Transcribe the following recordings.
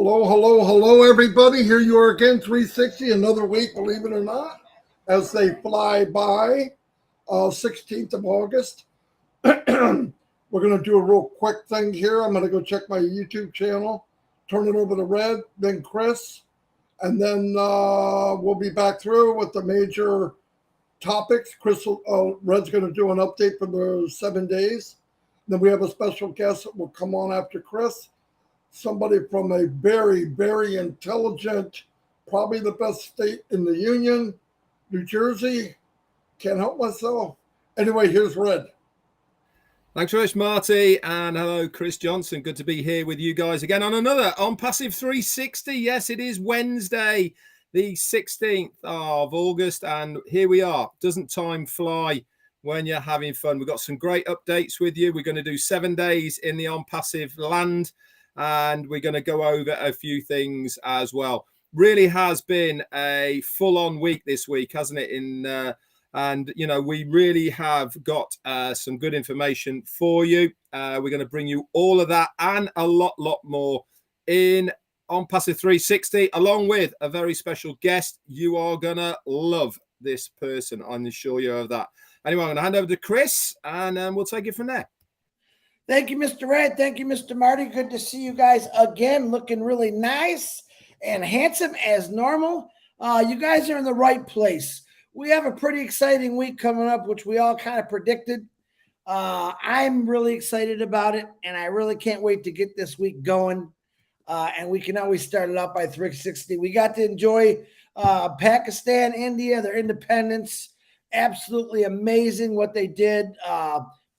Hello, hello, hello, everybody. Here you are again, 360, another week, believe it or not, as they fly by, 16th of August. We're going to do a real quick thing here. I'm going to go check my YouTube channel, turn it over to Red, then Chris, and then we'll be back through with the major topics. Red's going to do an update for the 7 days. Then we have a special guest that will come on after Chris. Somebody from a very, very intelligent, probably the best state in the union, New Jersey. Can't help myself. Anyway, here's Red. Thanks very much, Marty. And hello, Chris Johnson. Good to be here with you guys again on another OnPassive 360. Yes, it is Wednesday, the 16th of August. And here we are. Doesn't time fly when you're having fun? We've got some great updates with you. We're going to do 7 days in the OnPassive land. And we're going to go over a few things as well. Really has been a full-on week this week, hasn't it? And, you know, we really have got some good information for you. We're going to bring you all of that and a lot more in OnPassive 360, along with a very special guest. You are going to love this person. I'm assure you of that. Anyway, I'm going to hand over to Chris, and we'll take it from there. Thank you, Mr. Red. Thank you, Mr. Marty. Good to see you guys again, looking really nice and handsome as normal. You guys are in the right place. We have a pretty exciting week coming up, which we all kind of predicted. I'm really excited about it, and I really can't wait to get this week going. And we can always start it out by 360. We got to enjoy Pakistan, India, their independence. Absolutely amazing what they did.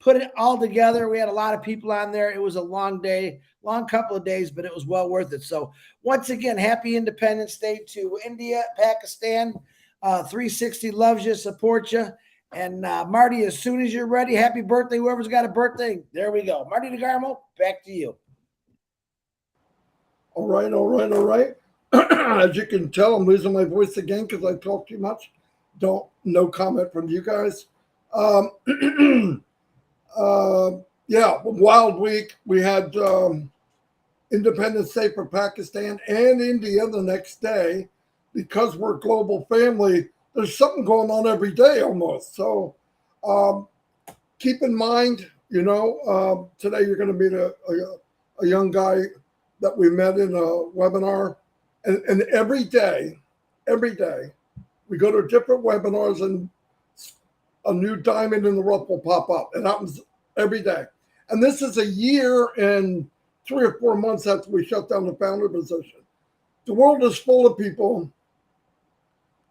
Put it all together. We had a lot of people on there. It was a long day, long couple of days, but it was well worth it. So once again, happy Independence Day to India, Pakistan. 360 loves you, supports you. And Marty, as soon as you're ready, happy birthday, whoever's got a birthday. There we go. Marty DeGarmo, back to you. All right. As you can tell, I'm losing my voice again because I talk too much. No comment from you guys. Wild week. We had Independence Day for Pakistan and India the next day. Because we're a global family, there's something going on every day almost. So keep in mind, today you're going to meet a young guy that we met in a webinar. And every day, we go to different webinars and a new diamond in the rough will pop up. It happens every day. And this is a year and 3 or 4 months after we shut down the founder position. The world is full of people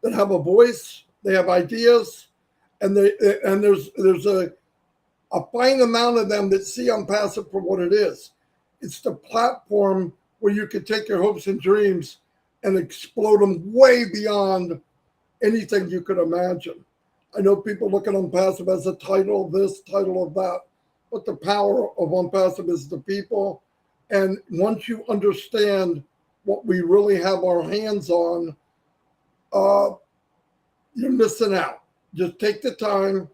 that have a voice, they have ideas, and there's a fine amount of them that see OnPassive for what it is. It's the platform where you can take your hopes and dreams and explode them way beyond anything you could imagine. I know people look at OnPassive as a title of this, title of that, but the power of OnPassive is the people. And once you understand what we really have our hands on, you're missing out. Just take the time.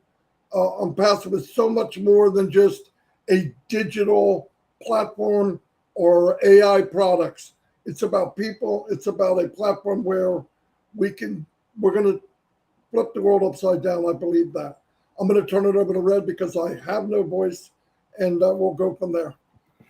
OnPassive is so much more than just a digital platform or AI products. It's about people. It's about a platform where we're going to flip the world upside down. I believe that. I'm going to turn it over to Red because I have no voice, and we'll go from there.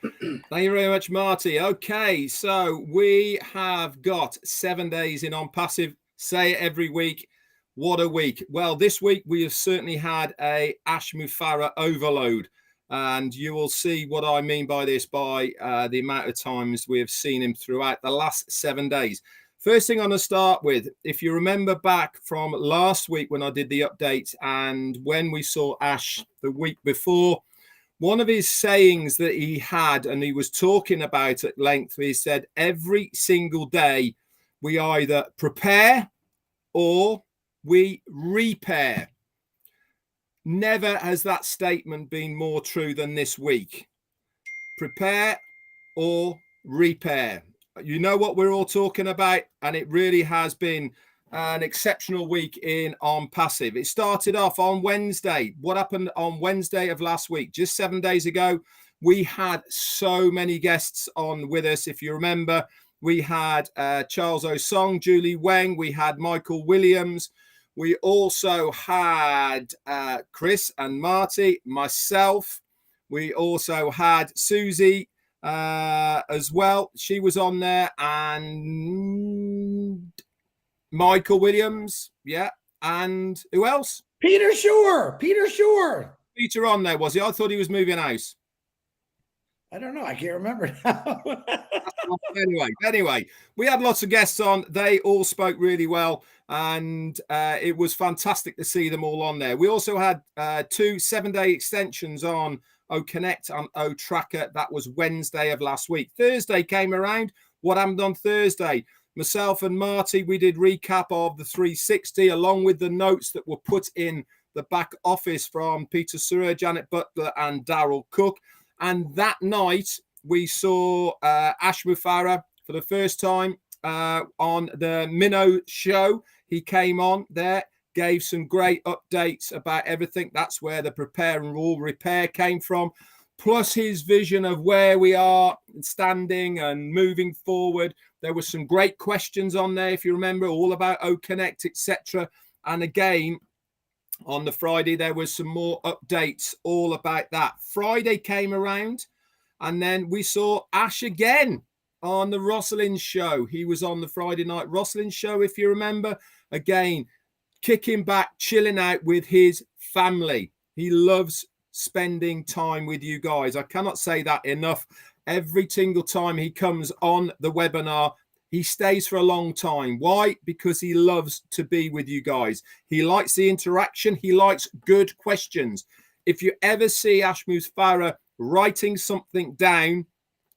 Thank you very much, Marty. Okay, so we have got 7 days in OnPassive. Say it every week. What a week. Well, this week we have certainly had a Ash Mufareh overload. And you will see what I mean by this by the amount of times we have seen him throughout the last 7 days. First thing I'm going to start with, if you remember back from last week when I did the update and when we saw Ash the week before, one of his sayings that he had, and he was talking about at length, he said, every single day we either prepare or we repair. Never has that statement been more true than this week. Prepare or repair. You know what we're all talking about, and it really has been an exceptional week in OnPassive. It started off on Wednesday. What happened on Wednesday of last week? Just 7 days ago, we had so many guests on with us. If you remember, We had Charles Osong, Julie Weng. We had Michael Williams. We also had Chris and Marty, myself. We also had Susie as well. She was on there, and Michael Williams. Yeah. And who else? Peter Shore. Peter on there, was he? I thought he was moving house. I don't know. I can't remember now. Anyway, we had lots of guests on. They all spoke really well, and it was fantastic to see them all on there. We also had 2 7-day extensions on O Connect and O Tracker. That was Wednesday of last week. Thursday came around. What happened on Thursday? Myself and Marty, we did recap of the 360 along with the notes that were put in the back office from Peter Surrer, Janet Butler, and Daryl Cook. And that night, we saw Ash Mufareh for the first time on the Minnow show. He came on there, gave some great updates about everything. That's where the prepare and rule repair came from, plus his vision of where we are standing and moving forward. There were some great questions on there, if you remember, all about O Connect, etc. And again, on the Friday, there was some more updates all about that. Friday came around, and then we saw Ash again on the Rosalind show. He was on the Friday night Rosalind show, if you remember. Again, kicking back, chilling out with his family. He loves spending time with you guys. I cannot say that enough. Every single time he comes on the webinar, he stays for a long time. Why? Because he loves to be with you guys. He likes the interaction. He likes good questions. If you ever see Ash Mufareh writing something down,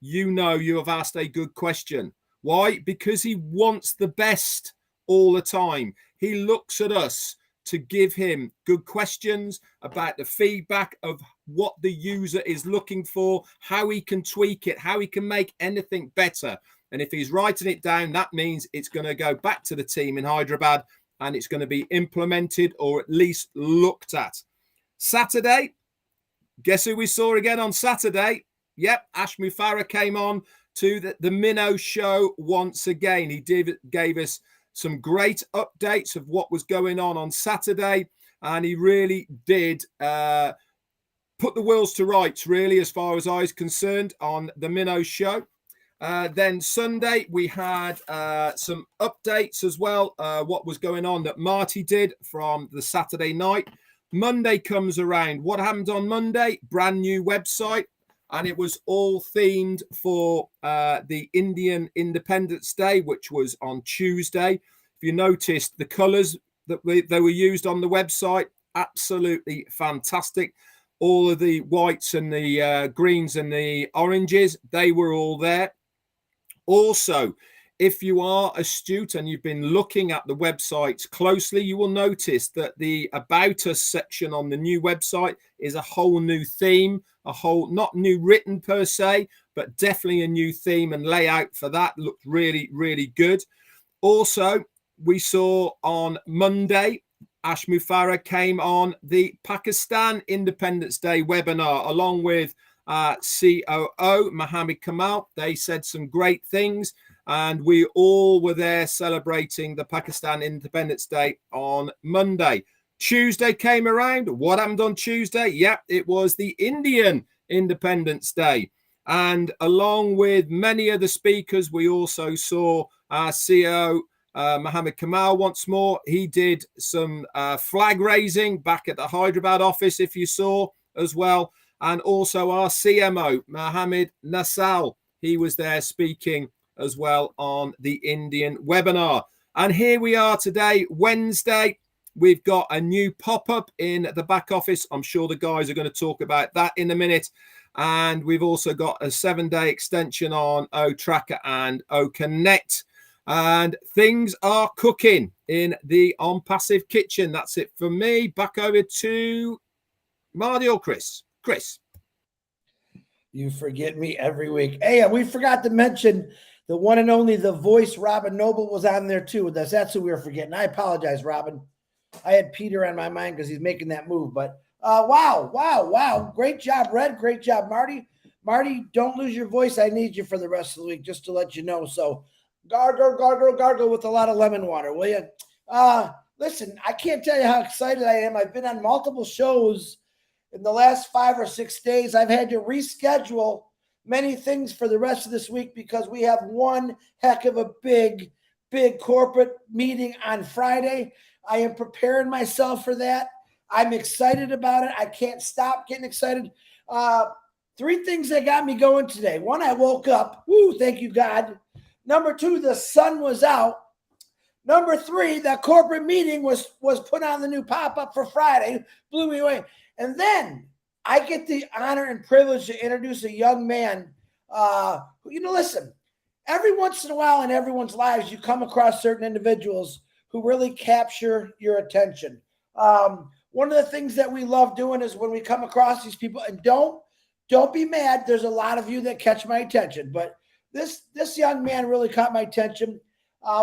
you know you have asked a good question. Why? Because he wants the best all the time. He looks at us to give him good questions about the feedback of what the user is looking for, how he can tweak it, how he can make anything better. And if he's writing it down, that means it's going to go back to the team in Hyderabad and it's going to be implemented or at least looked at. Saturday, guess who we saw again on Saturday? Yep, Ash Mufareh came on to the Minnow show once again. He gave us some great updates of what was going on Saturday, and he really did put the wheels to rights, really, as far as I was concerned, on the Minnow show. Then Sunday, we had some updates as well, what was going on that Marty did from the Saturday night. Monday comes around. What happened on Monday? Brand new website, and it was all themed for the Indian Independence Day, which was on Tuesday. If you noticed, the colours that they were used on the website, absolutely fantastic. All of the whites and the greens and the oranges, they were all there. Also, if you are astute and you've been looking at the website closely, you will notice that the About Us section on the new website is a whole new theme, a whole, not new written per se, but definitely a new theme and layout for that. Looked really, really good. Also, we saw on Monday, Ash Mufareh came on the Pakistan Independence Day webinar along with COO Mohammed Kamal. They said some great things, and we all were there celebrating the Pakistan Independence Day on Monday. Tuesday came around. What happened on Tuesday? Yep, it was the Indian Independence Day. And along with many other speakers, we also saw our CEO Mohammed Kamal once more. He did some flag raising back at the Hyderabad office, if you saw as well. And also our CMO, Mohammed Nasal, he was there speaking as well on the Indian webinar. And here we are today, Wednesday. We've got a new pop-up in the back office. I'm sure the guys are going to talk about that in a minute. And we've also got a 7-day extension on O Tracker and O Connect. And things are cooking in the ONPASSIVE kitchen. That's it for me. Back over to Marty or Chris. Chris. You forget me every week. Hey, we forgot to mention the one and only The Voice, Robin Noble, was on there too. That's who we were forgetting. I apologize, Robin. I had Peter on my mind because he's making that move. But wow. Great job, Red. Great job, Marty. Marty, don't lose your voice. I need you for the rest of the week, just to let you know. So gargle, gargle, gargle with a lot of lemon water, will you? Listen, I can't tell you how excited I am. I've been on multiple shows in the last 5 or 6 days. I've had to reschedule many things for the rest of this week because we have one heck of a big corporate meeting on Friday. I am preparing myself for that. I'm excited about it. I can't stop getting excited. 3 things that got me going today. 1, I woke up. Woo, thank you, God. Number 2, the sun was out. Number 3, that corporate meeting was put on the new pop-up for Friday. Blew me away. And then I get the honor and privilege to introduce a young man who, listen, every once in a while in everyone's lives, you come across certain individuals who really capture your attention. One of the things that we love doing is when we come across these people, and don't be mad. There's a lot of you that catch my attention, but this young man really caught my attention.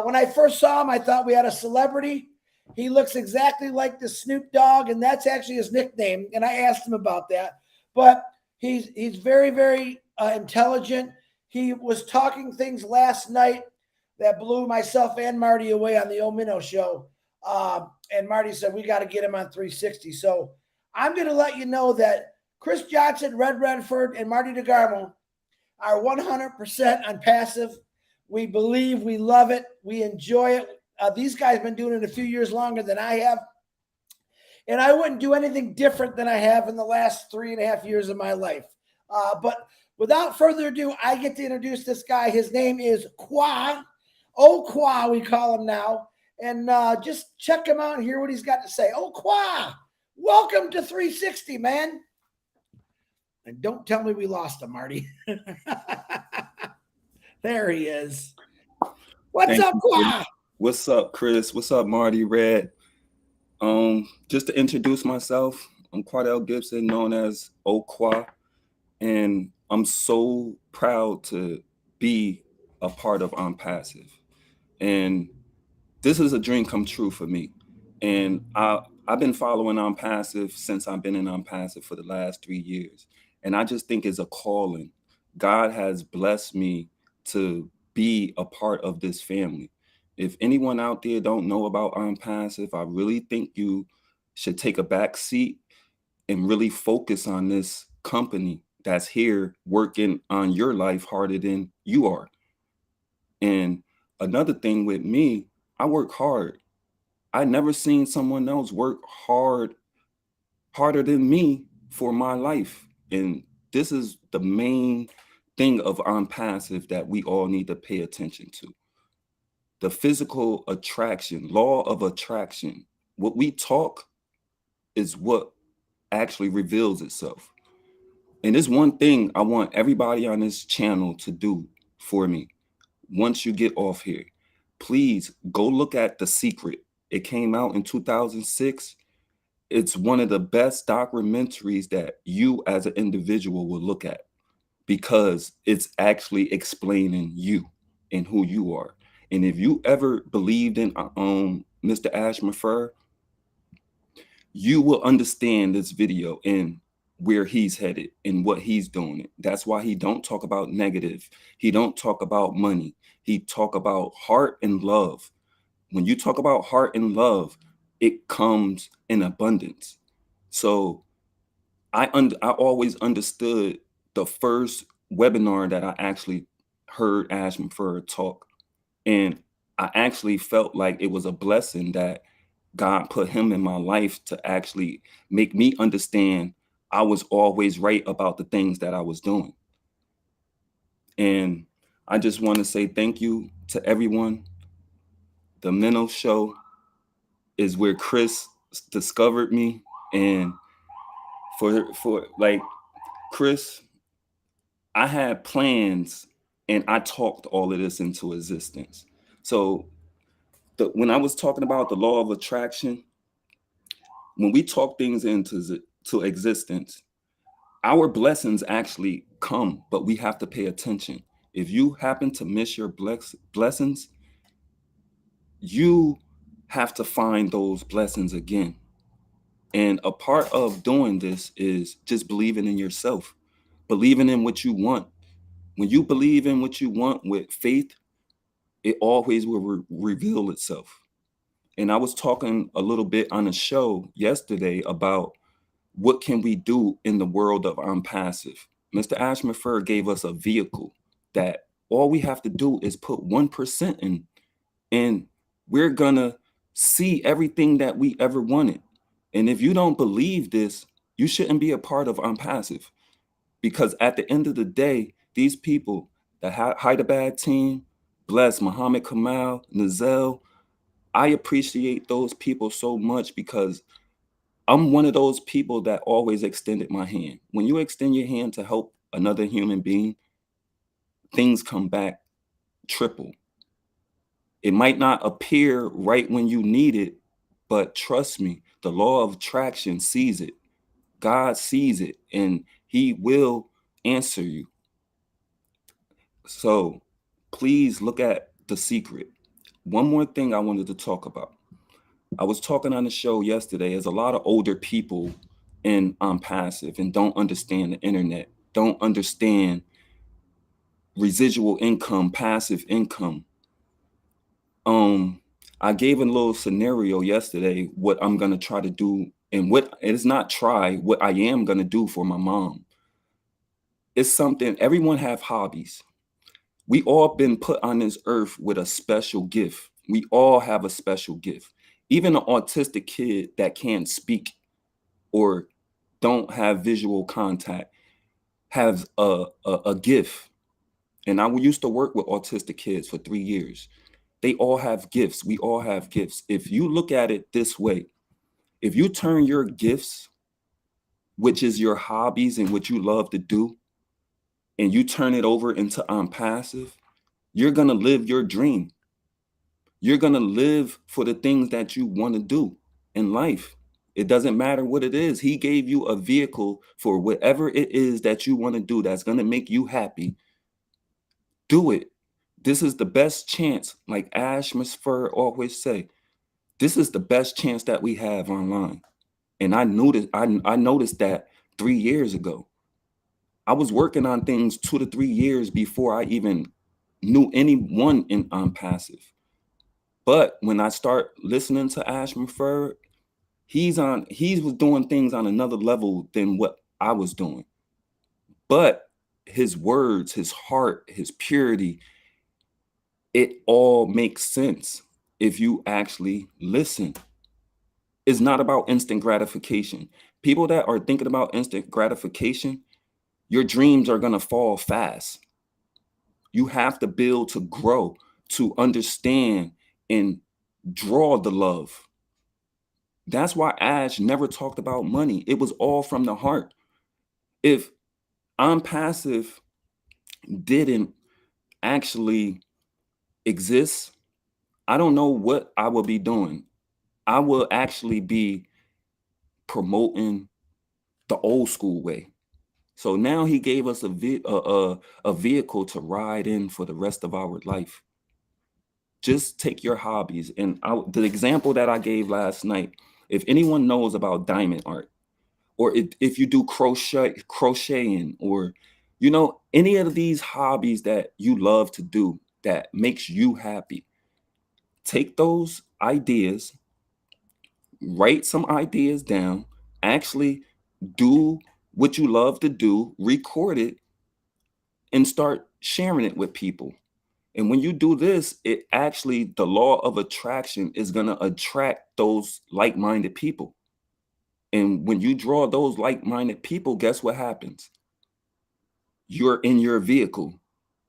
When I first saw him, I thought we had a celebrity. He looks exactly like the Snoop Dogg, and that's actually his nickname. And I asked him about that. But he's very, very intelligent. He was talking things last night that blew myself and Marty away on the old Minnow show. And Marty said, we got to get him on 360. So I'm going to let you know that Chris Johnson, Red Redford, and Marty DeGarmo are 100% on passive. We believe, we love it, we enjoy it. These guys have been doing it a few years longer than I have. And I wouldn't do anything different than I have in the last 3.5 years of my life. But without further ado, I get to introduce this guy. His name is Qua. Qua, we call him now. And just check him out and hear what he's got to say. Qua, welcome to 360, man. And don't tell me we lost him, Marty. There he is. What's up, Qua? What's up, Chris? What's up, Marty, Red? Just to introduce myself, I'm Quardell Gibson, known as Qua, and I'm so proud to be a part of ONPASSIVE. And this is a dream come true for me. And I've been following ONPASSIVE since I've been in ONPASSIVE for the last 3 years. And I just think it's a calling. God has blessed me to be a part of this family. If anyone out there don't know about ONPASSIVE, I really think you should take a back seat and really focus on this company that's here working on your life harder than you are. And another thing with me, I work hard. I never seen someone else work harder than me for my life. And this is the main thing of ONPASSIVE that we all need to pay attention to. The physical attraction, law of attraction. What we talk is what actually reveals itself. And there's one thing I want everybody on this channel to do for me. Once you get off here, please go look at The Secret. It came out in 2006. It's one of the best documentaries that you as an individual will look at because it's actually explaining you and who you are. And if you ever believed in Mr. Ashmafer, you will understand this video and where he's headed and what he's doing. That's why he don't talk about negative. He don't talk about money. He talk about heart and love. When you talk about heart and love, it comes in abundance. So I always understood the first webinar that I actually heard Ashmafer talk. And I actually felt like it was a blessing that God put him in my life to actually make me understand I was always right about the things that I was doing. And I just want to say thank you to everyone. The Minnow Show is where Chris discovered me. And for like Chris, I had plans and I talked all of this into existence. So when I was talking about the law of attraction, when we talk things into existence, our blessings actually come, but we have to pay attention. If you happen to miss your blessings, you have to find those blessings again. And a part of doing this is just believing in yourself. believing in what you want. When you believe in what you want with faith, it always will reveal itself. And I was talking a little bit on a show yesterday about what can we do in the world of ONPASSIVE. Mr. Ashmafer gave us a vehicle that all we have to do is put 1% in, and we're gonna see everything that we ever wanted. And if you don't believe this, you shouldn't be a part of ONPASSIVE, because at the end of the day, these people, the Hyderabad team, Bless, Muhammad Kamal, Nazel, I appreciate those people so much, because I'm one of those people that always extended my hand. When you extend your hand to help another human being, things come back triple. It might not appear right when you need it, but trust me, the law of attraction sees it. God sees it, and he will answer you. So please look at The Secret. One more thing I wanted to talk about. I was talking on the show yesterday. There's a lot of older people in passive and don't understand the internet, don't understand residual income, passive income. I gave a little scenario yesterday, what I'm gonna try to do, and what it's not try, what I am gonna do for my mom. It's something, everyone have hobbies. We all been put on this earth with a special gift. We all have a special gift. Even an autistic kid that can't speak or don't have visual contact has a gift. And I used to work with autistic kids for 3 years. They all have gifts. We all have gifts. If you look at it this way, if you turn your gifts, which is your hobbies and what you love to do, and you turn it over into passive, you're going to live your dream. You're going to live for the things that you want to do in life. It doesn't matter what it is. He gave you a vehicle for whatever it is that you want to do that's going to make you happy. Do it. This is the best chance. Like Ash Musfer always say, this is the best chance that we have online. And I noticed that 3 years ago. I was working on things 2 to 3 years before I even knew anyone in passive. But when I start listening to Ash Musfer, he was doing things on another level than what I was doing. But his words, his heart, his purity, it all makes sense if you actually listen. It's not about instant gratification. People that are thinking about instant gratification, your dreams are going to fall fast. You have to build to grow, to understand and draw the love. That's why Ash never talked about money. It was all from the heart. If passive didn't actually exist, I don't know what I would be doing. I will actually be promoting the old school way. So now he gave us a vehicle to ride in for the rest of our life. Just take your hobbies. And the example that I gave last night, if anyone knows about diamond art, or if you do crocheting, or, any of these hobbies that you love to do that makes you happy, take those ideas, write some ideas down, actually do what you love to do, record it, and start sharing it with people. And when you do this, it actually, the law of attraction is going to attract those like-minded people. And when you draw those like-minded people, guess what happens? You're in your vehicle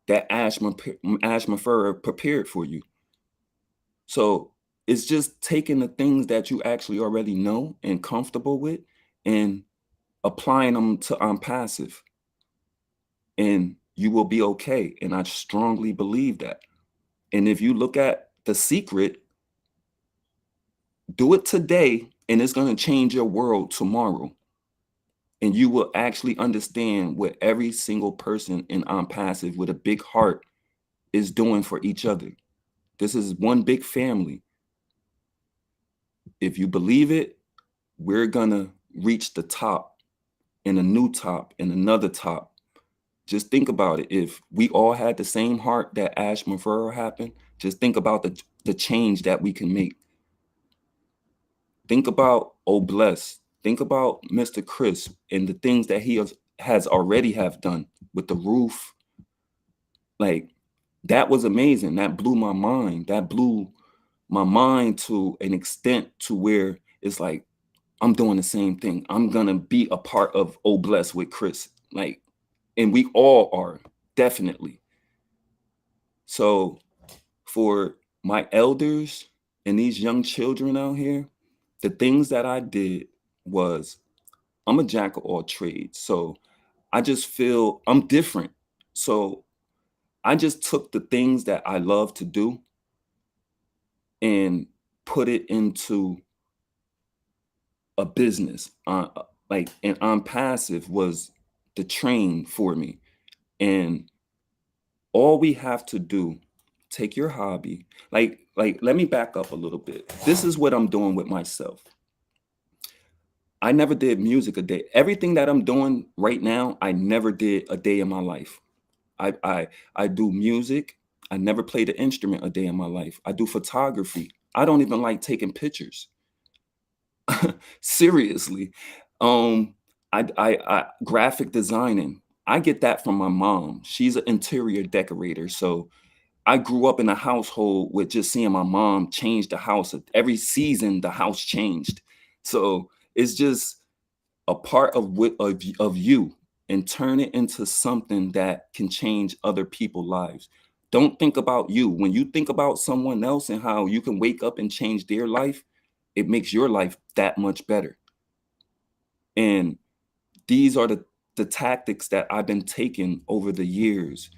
that Ash Musfer prepared for you. So it's just taking the things that you actually already know and comfortable with and applying them to passive, and you will be okay. And I strongly believe that. And if you look at The Secret, do it today, and it's going to change your world tomorrow. And you will actually understand what every single person in passive with a big heart is doing for each other. This is one big family. If you believe it, we're going to reach the top and a new top and another top. Just think about it. If we all had the same heart that Ash Mafurro happened, just think about the change that we can make. Think about Oh Bless. Think about Mr. Chris and the things that he has already have done with the roof. Like, that was amazing. That blew my mind. That blew my mind to an extent to where it's like, I'm doing the same thing. I'm gonna be a part of Oh Bless with Chris. Like, and we all are, definitely. So for my elders and these young children out here, the things that I did was, I'm a jack of all trades. So I just feel I'm different. So I just took the things that I love to do and put it into a business. Like, and ONPASSIVE was the train for me. And all we have to do, take your hobby. Like, let me back up a little bit. This is what I'm doing with myself. I never did music a day. Everything that I'm doing right now, I never did a day in my life. I do music. I never played an instrument a day in my life. I do photography. I don't even like taking pictures. Seriously. I graphic designing. I get that from my mom. She's an interior decorator. So I grew up in a household with just seeing my mom change the house. Every season, the house changed. So it's just a part of you, and turn it into something that can change other people's lives. Don't think about you. When you think about someone else and how you can wake up and change their life, it makes your life that much better. And these are the tactics that I've been taking over the years.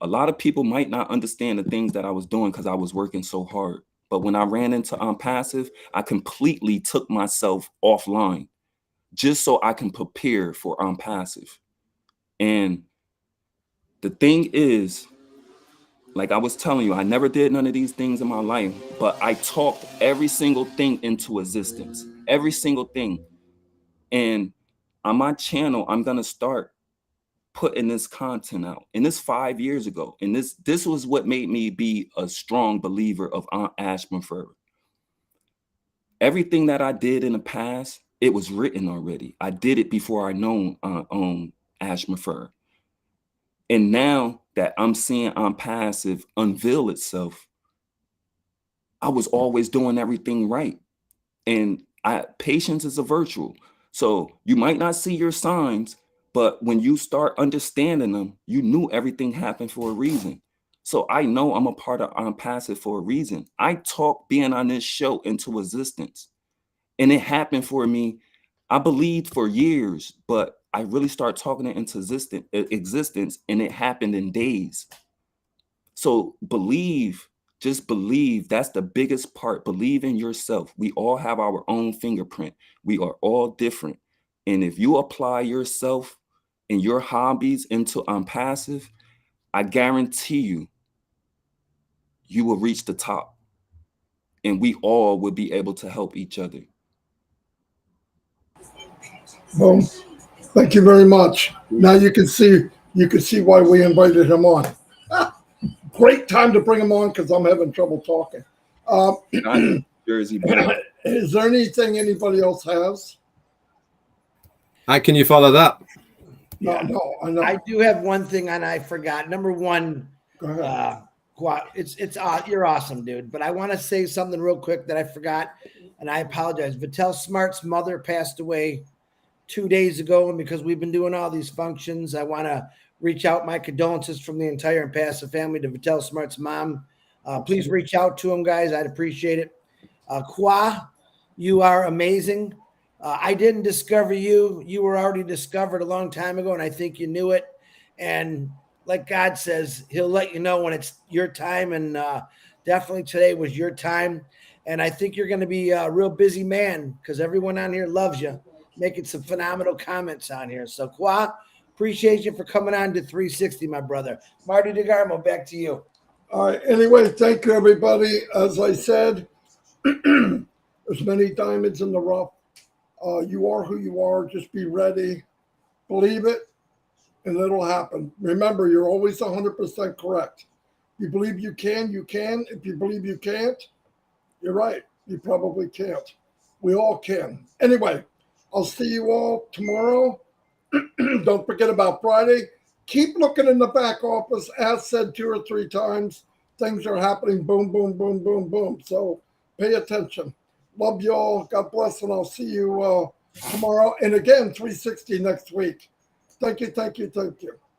A lot of people might not understand the things that I was doing because I was working so hard. But when I ran into ONPASSIVE, I completely took myself offline just so I can prepare for ONPASSIVE. And the thing is, like I was telling you, I never did none of these things in my life, but I talked every single thing into existence, every single thing. And on my channel, I'm going to start putting this content out. And this 5 years ago. And this was what made me be a strong believer of Aunt Ash Mafurro. Everything that I did in the past, it was written already. I did it before I known Ash Mafurro. And now that I'm seeing ONPASSIVE unveil itself, I was always doing everything right. And patience is a virtue. So you might not see your signs, but when you start understanding them, you knew everything happened for a reason. So I know I'm a part of ONPASSIVE for a reason. I talked being on this show into existence. And it happened for me, I believed for years, but I really started talking it into existence, and it happened in days. So believe, just believe. That's the biggest part. Believe in yourself. We all have our own fingerprint. We are all different. And if you apply yourself and your hobbies into ONPASSIVE, I guarantee you, you will reach the top. And we all will be able to help each other. Well, thank you very much. Now you can see why we invited him on. Great time to bring him on because I'm having trouble talking. Jersey boy. Is there anything anybody else has? How can you follow that? No, I know. I do have one thing, and I forgot. Number one, Go ahead. you're awesome, dude. But I want to say something real quick that I forgot, and I apologize. Vittel Smart's mother passed away 2 days ago, and because we've been doing all these functions, I want to reach out my condolences from the entire ONPASSIVE family to Vittel Smart's mom. Please reach out to him, guys. I'd appreciate it. Kwa, you are amazing. I didn't discover you. You were already discovered a long time ago, and I think you knew it. And like God says, he'll let you know when it's your time, and definitely today was your time. And I think you're going to be a real busy man because everyone on here loves you, making some phenomenal comments on here. So, Kwa, appreciate you for coming on to 360, my brother. Marty DeGarmo, back to you. All right. Anyway, thank you, everybody. As I said, there's many diamonds in the rough. You are who you are. Just be ready. Believe it. and it'll happen. Remember, you're always 100% correct. You believe you can, you can. If you believe you can't, you're right. You probably can't. We all can. Anyway, I'll see you all tomorrow. Don't forget about Friday. Keep looking in the back office. As said 2 or 3 times, things are happening. Boom, boom, boom, boom, boom. So pay attention. Love you all. God bless, and I'll see you tomorrow. And again, 360 next week. Thank you, thank you, thank you.